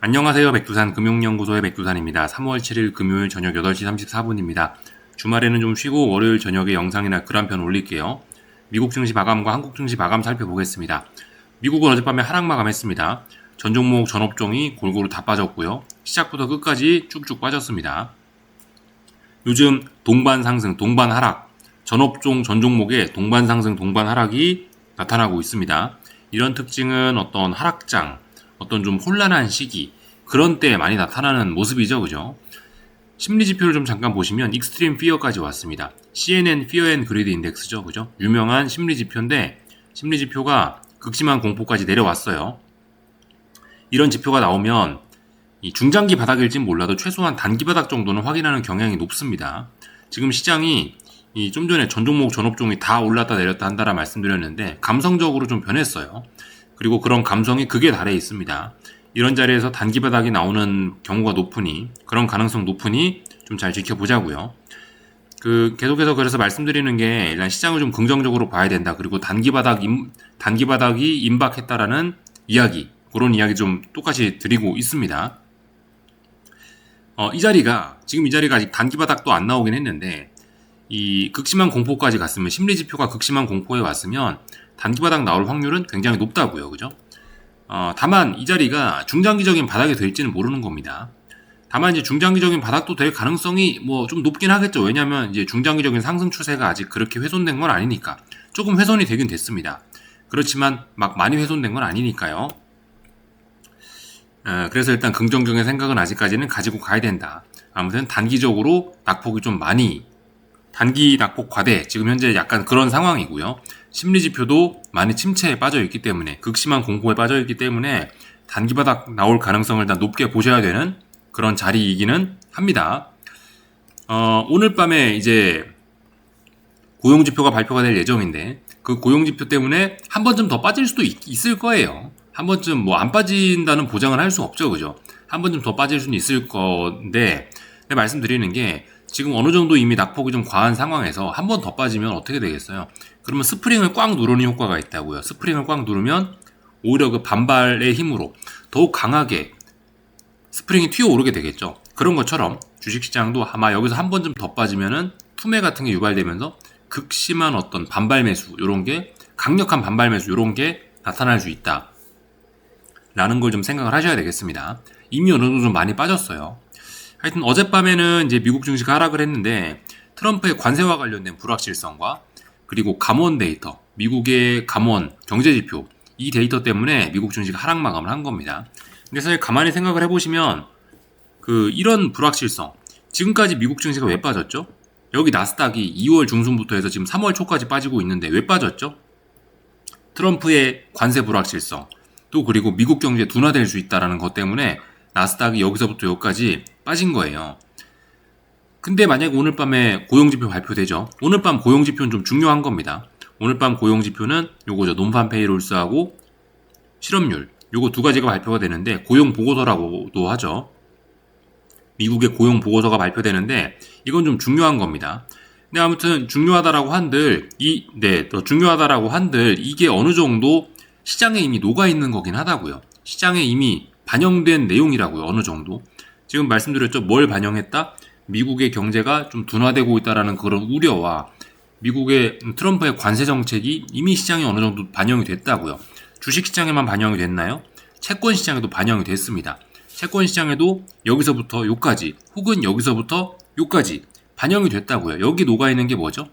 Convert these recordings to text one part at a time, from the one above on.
안녕하세요. 백두산 금융연구소의 백두산입니다. 3월 7일 금요일 저녁 8시 34분입니다. 주말에는 좀 쉬고 월요일 저녁에 영상이나 글 한 편 올릴게요. 미국 증시 마감과 한국 증시 마감 살펴보겠습니다. 미국은 어젯밤에 하락 마감했습니다. 전 종목 전 업종이 골고루 다 빠졌고요. 시작부터 끝까지 쭉쭉 빠졌습니다. 요즘 동반 상승, 동반 하락, 전 업종 전 종목의 동반 상승, 동반 하락이 나타나고 있습니다. 이런 특징은 어떤 하락장, 어떤 좀 혼란한 시기, 그런 때에 많이 나타나는 모습이죠. 그죠? 심리지표를 좀 잠깐 보시면 익스트림 피어까지 왔습니다. CNN Fear and Greed Index죠. 그죠? 유명한 심리지표인데 심리지표가 극심한 공포까지 내려왔어요. 이런 지표가 나오면 이 중장기 바닥일진 몰라도 최소한 단기 바닥 정도는 확인하는 경향이 높습니다. 지금 시장이 좀 전에 전 종목 전 업종이 다 올랐다 내렸다 한다라 말씀드렸는데 감성적으로 좀 변했어요. 그리고 그런 감성이 극에 달해 있습니다. 이런 자리에서 단기 바닥이 나오는 경우가 높으니, 그런 가능성 높으니 좀 잘 지켜보자고요. 계속해서 그래서 말씀드리는 게 일단 시장을 좀 긍정적으로 봐야 된다. 그리고 단기 바닥이 임박했다라는 이야기, 그런 이야기 좀 똑같이 드리고 있습니다. 지금 이 자리가 아직 단기 바닥도 안 나오긴 했는데, 이 극심한 공포까지 갔으면, 심리지표가 극심한 공포에 왔으면 단기 바닥 나올 확률은 굉장히 높다고요. 그죠? 다만 이 자리가 중장기적인 바닥이 될지는 모르는 겁니다. 다만 이제 중장기적인 바닥도 될 가능성이 뭐 좀 높긴 하겠죠. 왜냐하면 이제 중장기적인 상승 추세가 아직 그렇게 훼손된 건 아니니까. 조금 훼손이 되긴 됐습니다. 그렇지만 막 많이 훼손된 건 아니니까요. 그래서 일단 긍정적인 생각은 아직까지는 가지고 가야 된다. 아무튼 단기적으로 낙폭이 좀 많이, 단기 낙폭 과대, 지금 현재 약간 그런 상황이고요. 심리지표도 많이 침체에 빠져있기 때문에, 극심한 공포에 빠져있기 때문에 단기 바닥 나올 가능성을 일단 높게 보셔야 되는 그런 자리이기는 합니다. 오늘 밤에 이제 고용지표가 발표가 될 예정인데, 그 고용지표 때문에 한 번쯤 더 빠질 수도 있을 거예요. 한 번쯤 뭐 안 빠진다는 보장을 할 수 없죠. 그죠? 한 번쯤 더 빠질 수는 있을 건데, 말씀드리는 게 지금 어느 정도 이미 낙폭이 좀 과한 상황에서 한 번 더 빠지면 어떻게 되겠어요? 그러면 스프링을 꽉 누르는 효과가 있다고요. 스프링을 꽉 누르면 오히려 그 반발의 힘으로 더욱 강하게 스프링이 튀어오르게 되겠죠. 그런 것처럼 주식시장도 아마 여기서 한 번쯤 더 빠지면은 투매 같은 게 유발되면서 극심한 어떤 반발 매수, 요런 게, 강력한 반발 매수, 요런 게 나타날 수 있다. 라는 걸 좀 생각을 하셔야 되겠습니다. 이미 어느 정도 좀 많이 빠졌어요. 하여튼 어젯밤에는 이제 미국 증시가 하락을 했는데, 트럼프의 관세와 관련된 불확실성과 그리고 감원 데이터, 미국의 감원 경제지표, 이 데이터 때문에 미국 증시가 하락 마감을 한 겁니다. 근데 사실 가만히 생각을 해보시면 이런 불확실성, 지금까지 미국 증시가 왜 빠졌죠? 여기 나스닥이 2월 중순부터 해서 지금 3월 초까지 빠지고 있는데 왜 빠졌죠? 트럼프의 관세 불확실성, 또 그리고 미국 경제 둔화될 수 있다는 것 때문에 나스닥이 여기서부터 여기까지 빠진 거예요. 근데 만약에 오늘 밤에 고용지표 발표되죠. 오늘 밤 고용지표는 좀 중요한 겁니다. 오늘 밤 고용지표는 요거죠. 논판 페이롤스하고 실업률, 요거 두 가지가 발표가 되는데, 고용보고서라고도 하죠. 미국의 고용보고서가 발표되는데 이건 좀 중요한 겁니다. 근데 아무튼 중요하다라고 한들 이게 어느 정도 시장에 이미 녹아있는 거긴 하다고요. 시장에 이미 반영된 내용이라고요. 어느 정도. 지금 말씀드렸죠. 뭘 반영했다? 미국의 경제가 좀 둔화되고 있다라는 그런 우려와 미국의 트럼프의 관세 정책이 이미 시장에 어느 정도 반영이 됐다고요. 주식시장에만 반영이 됐나요? 채권시장에도 반영이 됐습니다. 채권시장에도 여기서부터 요까지, 혹은 여기서부터 요까지 반영이 됐다고요. 여기 녹아있는 게 뭐죠?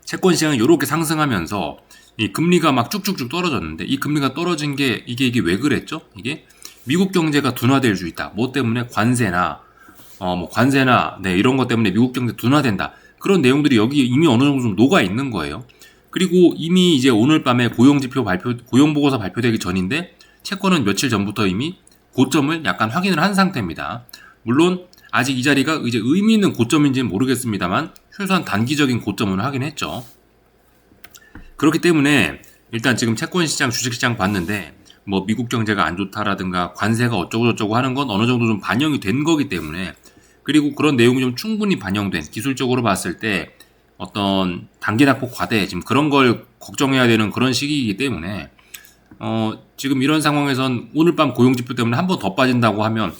채권시장은 이렇게 상승하면서 이 금리가 막 쭉쭉쭉 떨어졌는데, 이 금리가 떨어진 게 이게 왜 그랬죠? 이게 미국 경제가 둔화될 수 있다. 뭐 때문에? 관세나 이런 것 때문에 미국 경제 둔화된다. 그런 내용들이 여기 이미 어느 정도 좀 녹아 있는 거예요. 그리고 이미 이제 오늘 밤에 고용보고서 발표되기 전인데, 채권은 며칠 전부터 이미 고점을 약간 확인을 한 상태입니다. 물론 아직 이 자리가 이제 의미 있는 고점인지는 모르겠습니다만 최소한 단기적인 고점을 확인했죠. 그렇기 때문에 일단 지금 채권시장, 주식시장 봤는데 뭐 미국 경제가 안 좋다라든가 관세가 어쩌고저쩌고 하는 건 어느 정도 좀 반영이 된 거기 때문에, 그리고 그런 내용이 좀 충분히 반영된, 기술적으로 봤을 때 어떤 단기 낙폭 과대, 지금 그런 걸 걱정해야 되는 그런 시기이기 때문에 지금 이런 상황에선 오늘 밤 고용지표 때문에 한 번 더 빠진다고 하면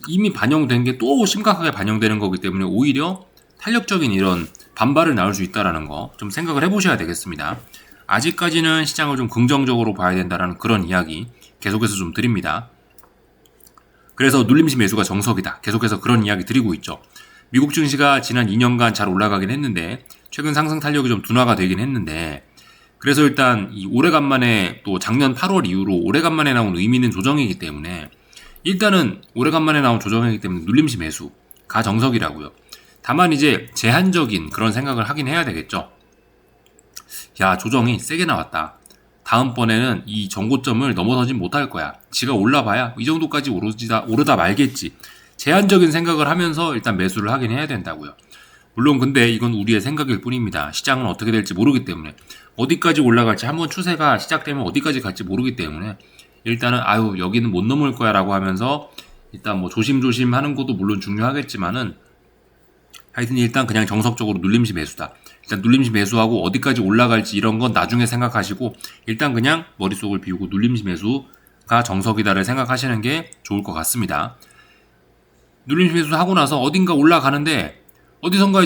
이미 반영된 게 또 심각하게 반영되는 거기 때문에 오히려 탄력적인 이런 반발을 낳을 수 있다는 거 좀 생각을 해보셔야 되겠습니다. 아직까지는 시장을 좀 긍정적으로 봐야 된다는 그런 이야기 계속해서 좀 드립니다. 그래서 눌림시 매수가 정석이다. 계속해서 그런 이야기 드리고 있죠. 미국 증시가 지난 2년간 잘 올라가긴 했는데 최근 상승 탄력이 좀 둔화가 되긴 했는데 그래서 일단 이 오래간만에 또 작년 8월 이후로 오래간만에 나온 의미 있는 조정이기 때문에 일단은 오래간만에 나온 조정이기 때문에 눌림시 매수가 정석이라고요. 다만 이제 제한적인 그런 생각을 하긴 해야 되겠죠. 야, 조정이 세게 나왔다. 다음번에는 이 전고점을 넘어서진 못할 거야. 지가 올라봐야 이 정도까지 오르다 말겠지. 제한적인 생각을 하면서 일단 매수를 하긴 해야 된다고요. 물론 근데 이건 우리의 생각일 뿐입니다. 시장은 어떻게 될지 모르기 때문에 어디까지 올라갈지 한번 추세가 시작되면 어디까지 갈지 모르기 때문에 일단은 여기는 못 넘을 거야 라고 하면서 일단 뭐 조심조심 하는 것도 물론 중요하겠지만은 하여튼 일단 그냥 정석적으로 눌림시 매수다. 일단 눌림시 매수하고 어디까지 올라갈지 이런 건 나중에 생각하시고 일단 그냥 머릿속을 비우고 눌림시 매수가 정석이다를 생각하시는 게 좋을 것 같습니다. 눌림시 매수하고 나서 어딘가 올라가는데 어디선가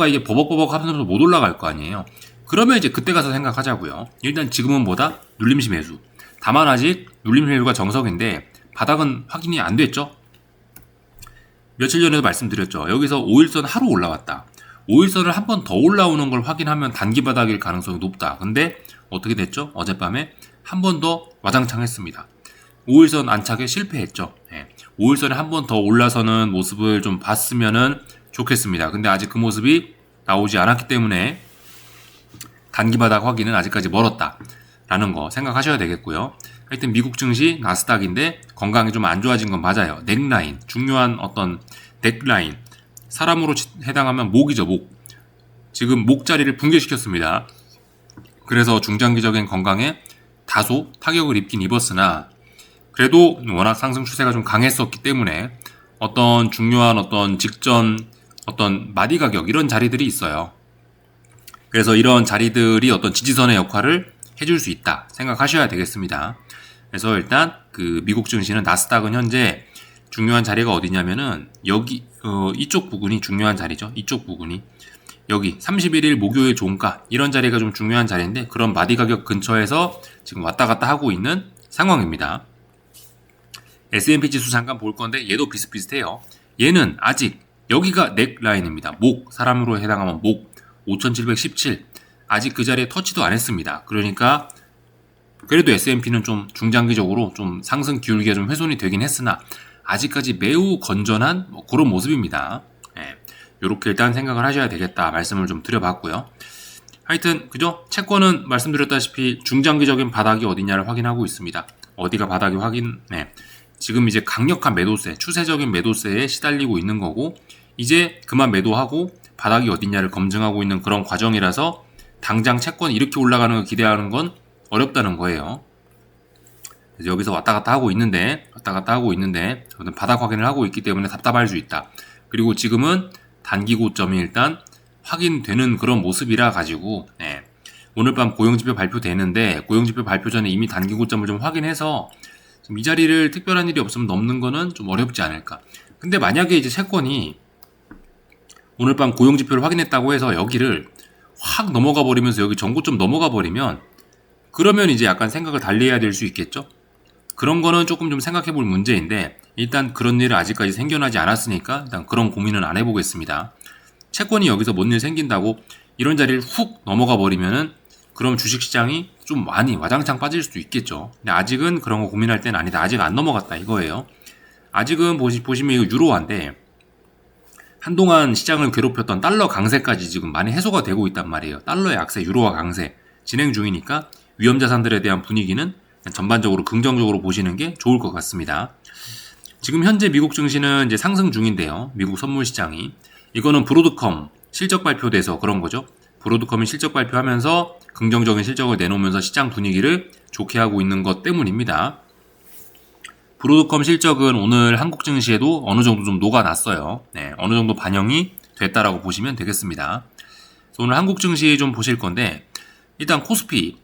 이게 버벅버벅 하면서 못 올라갈 거 아니에요. 그러면 이제 그때 가서 생각하자고요. 일단 지금은 뭐다? 눌림시 매수. 다만 아직 눌림시 매수가 정석인데 바닥은 확인이 안 됐죠? 며칠 전에도 말씀드렸죠. 여기서 5일선 하루 올라왔다. 5일선을 한 번 더 올라오는 걸 확인하면 단기 바닥일 가능성이 높다. 근데 어떻게 됐죠? 어젯밤에 한 번 더 와장창 했습니다. 5일선 안착에 실패했죠. 5일선에 한 번 더 올라서는 모습을 좀 봤으면은 좋겠습니다. 근데 아직 그 모습이 나오지 않았기 때문에 단기 바닥 확인은 아직까지 멀었다. 라는 거 생각하셔야 되겠고요. 하여튼 미국 증시 나스닥인데 건강이 좀 안 좋아진 건 맞아요. 넥라인, 중요한 어떤 넥라인, 사람으로 해당하면 목이죠, 목. 지금 목 자리를 붕괴시켰습니다. 그래서 중장기적인 건강에 다소 타격을 입긴 입었으나 그래도 워낙 상승 추세가 좀 강했었기 때문에 어떤 중요한 어떤 직전 어떤 마디 가격 이런 자리들이 있어요. 그래서 이런 자리들이 어떤 지지선의 역할을 해줄 수 있다 생각하셔야 되겠습니다. 그래서 일단 그 미국 증시는 나스닥은 현재 중요한 자리가 어디냐면은 여기 이쪽 부분이 중요한 자리죠. 이쪽 부분이 여기 31일 목요일 종가 이런 자리가 좀 중요한 자리인데 그런 마디 가격 근처에서 지금 왔다 갔다 하고 있는 상황입니다. S&P 지수 잠깐 볼 건데 얘도 비슷비슷해요. 얘는 아직 여기가 넥라인입니다. 목, 사람으로 해당하면 목 5717 아직 그 자리에 터치도 안 했습니다. 그러니까 그래도 S&P는 좀 중장기적으로 좀 상승 기울기가 좀 훼손이 되긴 했으나 아직까지 매우 건전한 그런 모습입니다. 이렇게 일단 생각을 하셔야 되겠다 말씀을 좀 드려봤고요. 하여튼 그죠? 채권은 말씀드렸다시피 중장기적인 바닥이 어디냐를 확인하고 있습니다. 어디가 바닥이 지금 이제 강력한 매도세, 추세적인 매도세에 시달리고 있는 거고 이제 그만 매도하고 바닥이 어디냐를 검증하고 있는 그런 과정이라서 당장 채권이 이렇게 올라가는 걸 기대하는 건 어렵다는 거예요. 그래서 여기서 왔다 갔다 하고 있는데 저는 바닥 확인을 하고 있기 때문에 답답할 수 있다. 그리고 지금은 단기 고점이 일단 확인되는 그런 모습이라 가지고 오늘 밤 고용지표 발표되는데 고용지표 발표 전에 이미 단기 고점을 좀 확인해서 지금 이 자리를 특별한 일이 없으면 넘는 거는 좀 어렵지 않을까. 근데 만약에 이제 채권이 오늘 밤 고용지표를 확인했다고 해서 여기를 확 넘어가 버리면서 여기 전고점 넘어가 버리면 그러면 이제 약간 생각을 달리 해야 될 수 있겠죠? 그런 거는 조금 좀 생각해 볼 문제인데 일단 그런 일은 아직까지 생겨나지 않았으니까 일단 그런 고민은 안 해보겠습니다. 채권이 여기서 뭔 일 생긴다고 이런 자리를 훅 넘어가 버리면은 그럼 주식시장이 좀 많이 와장창 빠질 수도 있겠죠. 근데 아직은 그런 거 고민할 때는 아니다. 아직 안 넘어갔다 이거예요. 아직은 보시면 이거 유로화인데 한동안 시장을 괴롭혔던 달러 강세까지 지금 많이 해소가 되고 있단 말이에요. 달러의 약세, 유로화 강세 진행 중이니까 위험자산들에 대한 분위기는 전반적으로 긍정적으로 보시는 게 좋을 것 같습니다. 지금 현재 미국 증시는 이제 상승 중인데요. 미국 선물 시장이 이거는 브로드컴 실적 발표돼서 그런 거죠. 브로드컴이 실적 발표하면서 긍정적인 실적을 내놓으면서 시장 분위기를 좋게 하고 있는 것 때문입니다. 브로드컴 실적은 오늘 한국 증시에도 어느 정도 좀 녹아났어요. 어느 정도 반영이 됐다라고 보시면 되겠습니다. 오늘 한국 증시 좀 보실 건데 일단 코스피는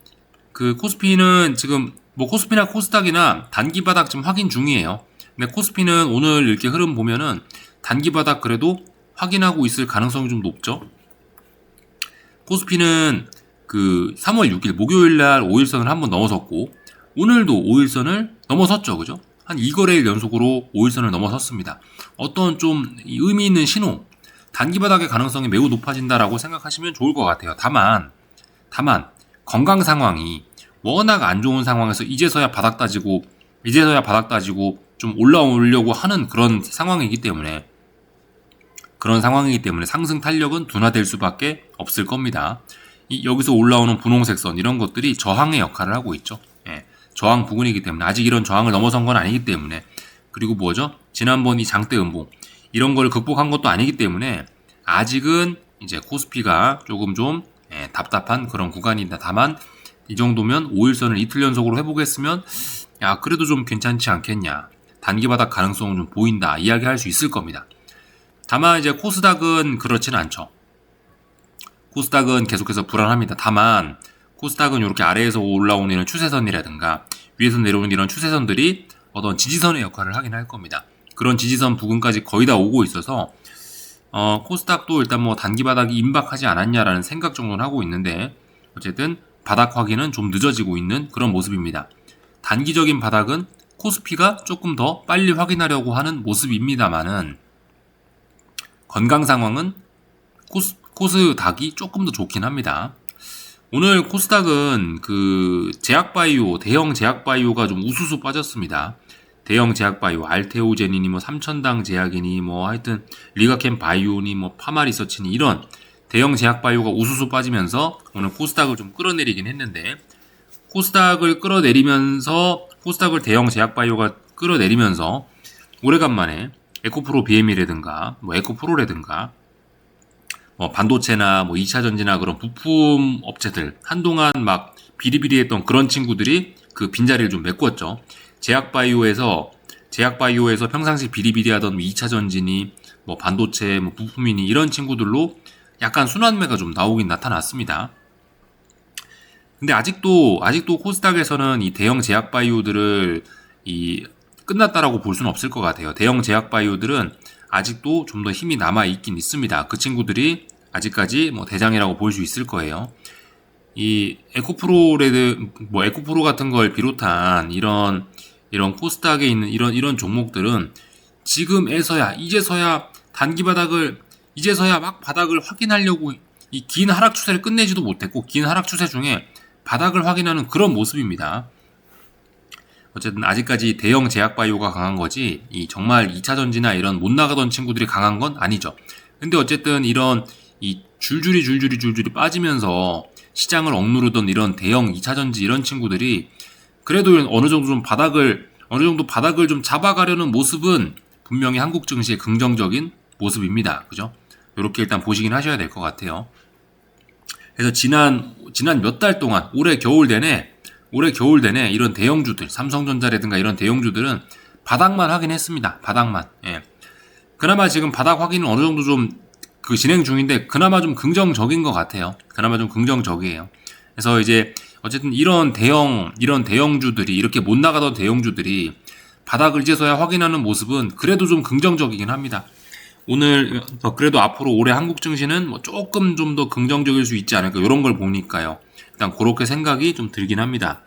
지금 뭐 코스피나 코스닥이나 단기 바닥 지금 확인 중이에요. 근데 코스피는 오늘 이렇게 흐름 보면은 단기 바닥 그래도 확인하고 있을 가능성이 좀 높죠. 코스피는 그 3월 6일 목요일 날 5일선을 한번 넘어섰고 오늘도 5일선을 넘어섰죠. 그죠? 한 2거래일 연속으로 5일선을 넘어섰습니다. 어떤 좀 의미 있는 신호, 단기 바닥의 가능성이 매우 높아진다라고 생각하시면 좋을 것 같아요. 다만 건강 상황이 워낙 안 좋은 상황에서 이제서야 바닥 따지고 좀 올라오려고 하는 그런 상황이기 때문에 상승 탄력은 둔화될 수밖에 없을 겁니다. 여기서 올라오는 분홍색 선 이런 것들이 저항의 역할을 하고 있죠. 예, 저항 부근이기 때문에 아직 이런 저항을 넘어선 건 아니기 때문에 그리고 뭐죠? 지난번 이 장대 음봉 이런 걸 극복한 것도 아니기 때문에 아직은 이제 코스피가 조금 좀 답답한 그런 구간이다. 다만 이 정도면 5일선을 이틀 연속으로 회복했으면 야 그래도 좀 괜찮지 않겠냐. 단기 바닥 가능성은 좀 보인다. 이야기할 수 있을 겁니다. 다만 이제 코스닥은 그렇진 않죠. 코스닥은 계속해서 불안합니다. 다만 코스닥은 이렇게 아래에서 올라오는 이런 추세선이라든가 위에서 내려오는 이런 추세선들이 어떤 지지선의 역할을 하긴 할 겁니다. 그런 지지선 부근까지 거의 다 오고 있어서 코스닥도 일단 뭐 단기 바닥이 임박하지 않았냐라는 생각 정도는 하고 있는데 어쨌든 바닥 확인은 좀 늦어지고 있는 그런 모습입니다. 단기적인 바닥은 코스피가 조금 더 빨리 확인하려고 하는 모습입니다만은 건강 상황은 코스닥이 조금 더 좋긴 합니다. 오늘 코스닥은 그 제약바이오, 대형 제약바이오가 좀 우수수 빠졌습니다. 대형 제약바이오, 알테오제니니 뭐 삼천당 제약이니 뭐 하여튼 리가캠 바이오니 뭐 파마리서치니 이런 대형 제약바이오가 우수수 빠지면서 오늘 코스닥을 좀 끌어내리긴 했는데 코스닥을 대형 제약바이오가 끌어내리면서 오래간만에 에코프로 BM이라든가 뭐 에코프로라든가 뭐 반도체나 뭐 2차전지나 그런 부품 업체들 한동안 막 비리비리했던 그런 친구들이 그 빈자리를 좀 메꿨죠. 제약바이오에서 평상시 비리비리하던 2차전지니 뭐 반도체 뭐 부품이니 이런 친구들로 약간 순환매가 좀 나타났습니다. 근데 아직도 코스닥에서는 이 대형 제약바이오들을 끝났다라고 볼 수는 없을 것 같아요. 대형 제약바이오들은 아직도 좀 더 힘이 남아 있긴 있습니다. 그 친구들이 아직까지 뭐 대장이라고 볼 수 있을 거예요. 이 에코프로 같은 걸 비롯한 이런 코스닥에 있는 이런 종목들은 이제서야 막 바닥을 확인하려고 이 긴 하락 추세를 끝내지도 못했고 긴 하락 추세 중에 바닥을 확인하는 그런 모습입니다. 어쨌든 아직까지 대형 제약바이오가 강한 거지 정말 2차전지나 이런 못 나가던 친구들이 강한 건 아니죠. 근데 어쨌든 이런 줄줄이 빠지면서 시장을 억누르던 이런 대형 2차전지 이런 친구들이 그래도 어느 정도 바닥을 좀 잡아가려는 모습은 분명히 한국 증시의 긍정적인 모습입니다. 그죠? 이렇게 일단 보시긴 하셔야 될 것 같아요. 그래서 지난 몇 달 동안 올해 겨울 내내 이런 대형주들, 삼성전자라든가 이런 대형주들은 바닥만 하긴 했습니다. 바닥만. 예. 그나마 지금 바닥 확인은 어느 정도 좀 진행 중인데 그나마 좀 긍정적인 것 같아요. 그나마 좀 긍정적이에요. 그래서 이제 어쨌든 이런 대형주들이 이렇게 못 나가던 대형주들이 바닥을 이제서야 확인하는 모습은 그래도 좀 긍정적이긴 합니다. 오늘 그래도 앞으로 올해 한국 증시는 뭐 조금 좀 더 긍정적일 수 있지 않을까 이런 걸 보니까요. 일단 그렇게 생각이 좀 들긴 합니다.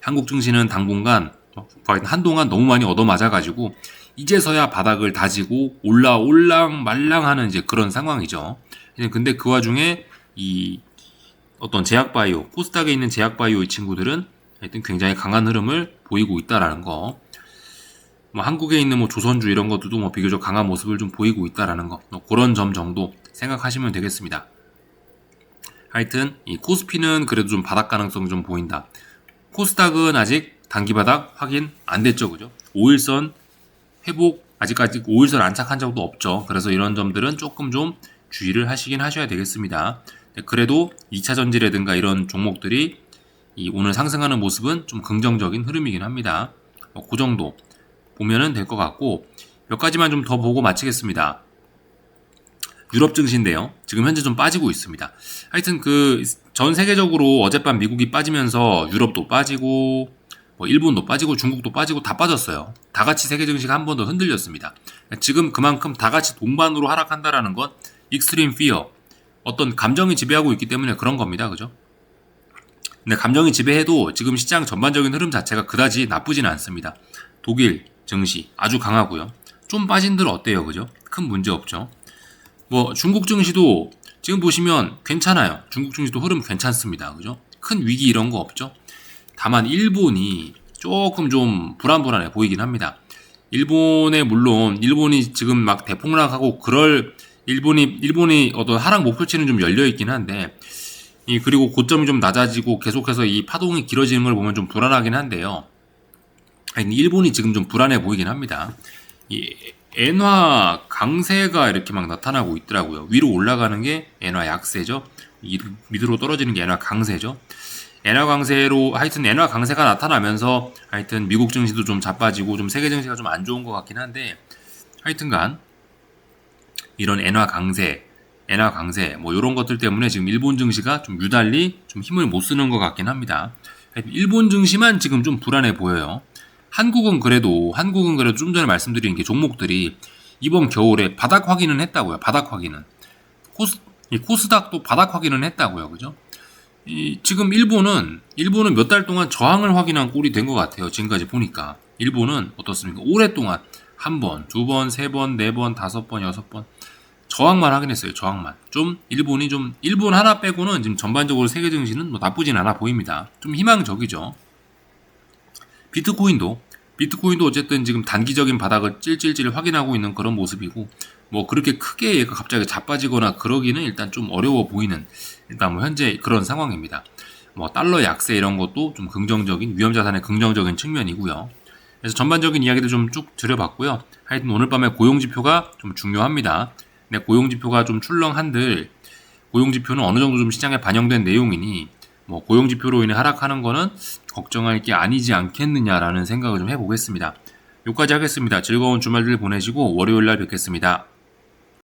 한국 증시는 당분간 한동안 너무 많이 얻어맞아가지고 이제서야 바닥을 다지고 올랑말랑하는 이제 그런 상황이죠. 근데 그 와중에 이 어떤 제약바이오, 코스닥에 있는 제약바이오 이 친구들은 하여튼 굉장히 강한 흐름을 보이고 있다라는 거. 뭐 한국에 있는 뭐 조선주 이런 것들도 뭐 비교적 강한 모습을 좀 보이고 있다라는 거. 그런 점 정도 생각하시면 되겠습니다. 하여튼 이 코스피는 그래도 좀 바닥 가능성이 좀 보인다. 코스닥은 아직 단기 바닥 확인 안 됐죠, 그죠? 5일선 회복 아직까지 5일선 안착한 적도 없죠. 그래서 이런 점들은 조금 좀 주의를 하셔야 되겠습니다. 그래도 2차 전지라든가 이런 종목들이 오늘 상승하는 모습은 좀 긍정적인 흐름이긴 합니다. 그 정도 보면은 될 것 같고 몇 가지만 좀 더 보고 마치겠습니다. 유럽 증시인데요. 지금 현재 좀 빠지고 있습니다. 하여튼 전 세계적으로 어젯밤 미국이 빠지면서 유럽도 빠지고 뭐 일본도 빠지고 중국도 빠지고 다 빠졌어요. 다 같이 세계 증시가 한 번 더 흔들렸습니다. 지금 그만큼 다 같이 동반으로 하락한다라는 건 익스트림 피어, 어떤 감정이 지배하고 있기 때문에 그런 겁니다. 그죠? 근데 감정이 지배해도 지금 시장 전반적인 흐름 자체가 그다지 나쁘진 않습니다. 독일 증시 아주 강하고요. 좀 빠진들 어때요? 그죠? 큰 문제 없죠. 뭐 중국 증시도 지금 보시면 괜찮아요. 중국 증시도 흐름 괜찮습니다. 그죠? 큰 위기 이런 거 없죠. 다만 일본이 조금 좀 불안불안해 보이긴 합니다. 물론 일본이 지금 막 대폭락하고 그럴 일본이 어떤 하락 목표치는 좀 열려 있긴 한데 그리고 고점이 좀 낮아지고 계속해서 이 파동이 길어지는 걸 보면 좀 불안하긴 한데요. 일본이 지금 좀 불안해 보이긴 합니다. 이 엔화 강세가 이렇게 막 나타나고 있더라고요. 위로 올라가는 게 엔화 약세죠. 밑으로 떨어지는 게 엔화 강세죠. 엔화 강세로 하여튼 엔화 강세가 나타나면서 하여튼 미국 증시도 좀 자빠지고 좀 세계 증시가 좀 안 좋은 것 같긴 한데 하여튼간 이런 엔화 강세 뭐 이런 것들 때문에 지금 일본 증시가 좀 유달리 좀 힘을 못 쓰는 것 같긴 합니다. 일본 증시만 지금 좀 불안해 보여요. 한국은 그래도 좀 전에 말씀드린 게 종목들이 이번 겨울에 바닥 확인은 했다고요. 바닥 확인은 코스닥도 바닥 확인은 했다고요. 그죠? 지금 일본은 몇 달 동안 저항을 확인한 꼴이 된 것 같아요. 지금까지 보니까 일본은 어떻습니까? 오랫동안 한 번, 두 번, 세 번, 네 번, 다섯 번, 여섯 번 저항만 확인했어요. 저항만. 일본 하나 빼고는 지금 전반적으로 세계 증시는 뭐 나쁘진 않아 보입니다. 좀 희망적이죠. 비트코인도 어쨌든 지금 단기적인 바닥을 찔찔찔 확인하고 있는 그런 모습이고 뭐 그렇게 크게 얘가 갑자기 자빠지거나 그러기는 일단 좀 어려워 보이는 일단 뭐 현재 그런 상황입니다. 뭐 달러 약세 이런 것도 좀 긍정적인 위험 자산의 긍정적인 측면이고요. 그래서 전반적인 이야기도 좀 쭉 드려봤고요. 하여튼 오늘 밤에 고용 지표가 좀 중요합니다. 근데 고용 지표가 좀 출렁한들 고용 지표는 어느 정도 좀 시장에 반영된 내용이니 뭐 고용 지표로 인해 하락하는 거는 걱정할 게 아니지 않겠느냐라는 생각을 좀 해보겠습니다. 여기까지 하겠습니다. 즐거운 주말들 보내시고 월요일날 뵙겠습니다.